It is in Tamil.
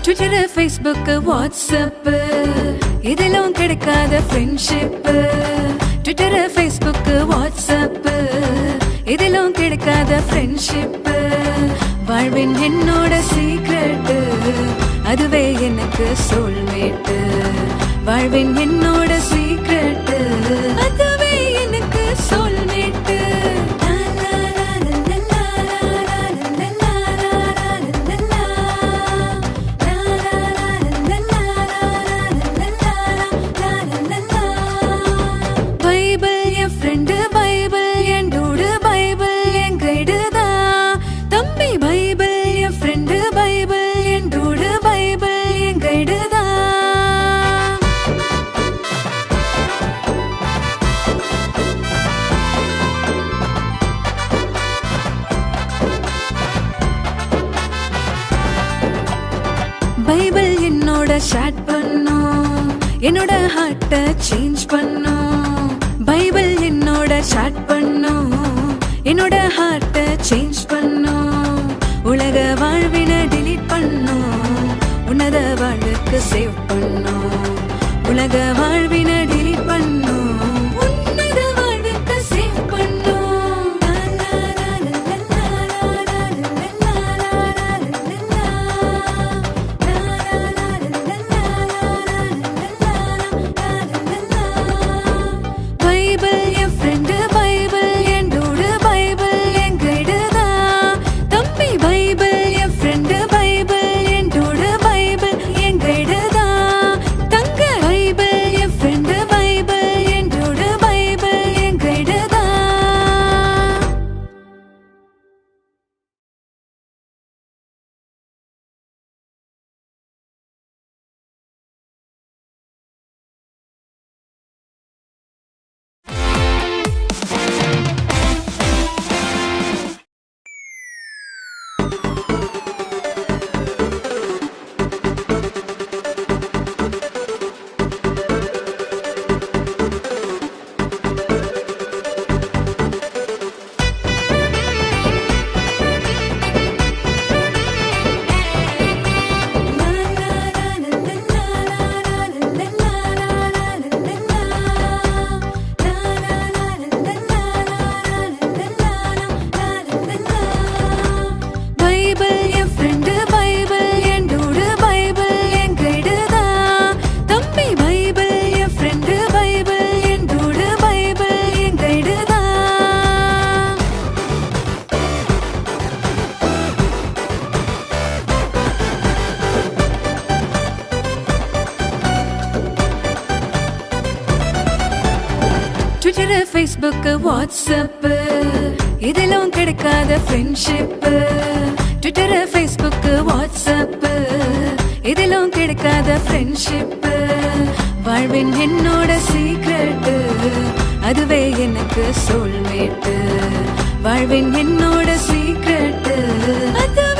ட்விட்டர், ஃபேஸ்புக், வாட்ஸ்அப் இதெல்லாம் கிடைக்காத ஃப்ரெண்ட்ஷிப். ட்விட்டர், ஃபேஸ்புக், வாட்ஸ்அப் இதெல்லாம் கிடைக்காத ஃப்ரெண்ட்ஷிப். வாழ்வின் என்னோட சீக்ரெட், அதுவே எனக்கு சோல்மேட். வாழ்வின் என்னோட சீக்ரெட், அதுவே எனக்கு சோல்மேட். பைபிள் என் ஃப்ரெண்டு, பைபிள் என் டூடு, பைபிள் என் கைடு தான் தம்பி. பைபிள் என் ஃப்ரெண்டு, பைபிள் என் டூடு, பைபிள் என் கைடு தான். பைபிள் என்னோட ஷேட் பண்ணும், என்னோட ஹார்ட்ட சேஞ்ச் பண்ணும். பைபிள் என்னோட ஷேட் பண்ணும், என்னோட ஹார்ட்ட சேஞ்ச் பண்ணும். உலக வாழ்வின டிலீட் பண்ணும், உன்னத வாழ்வுக்கு சேவ் பண்ணும். உலக வாழ்வின டிலீட் பண்ணும், உன்னத வாழ்வுக்கு சேவ் பண்ணும். பைபிள் என் ஃப்ரெண்டு, பைபிள் என் டூடு, பைபிள் என் கைடு தான் தம்பி. பைபிள் என் ஃப்ரெண்டு, பைபிள் என் டூடு, பைபிள் என் கைடு தான் தங்க. பைபிள் என் ஃப்ரெண்டு, பைபிள் என் டூடு, பைபிள் என் கைடு தான். பைபிள் என் ஃப்ரெண்டு, பைபிள் என் டூடு, பைபிள் என் கைடு தான் தம்பி. பைபிள் என் ஃப்ரெண்டு, பைபிள் என் டூடு, பைபிள் என் கைடு தான். ட்விட்டர், ஃபேஸ்புக், வாட்ஸ்அப் இதெல்லாம் கிடைக்காத ஃப்ரெண்ட்ஷிப். ட்விட்டர், ஃபேஸ்புக், வாட்ஸ்அப் இதெல்லாம் கிடைக்காத ஃப்ரெண்ட்ஷிப். வாழ்வின் என்னோட சீக்ரெட், அதுவே எனக்கு சோல்மேட். வாழ்வின் என்னோட சீக்ரெட், அதுவே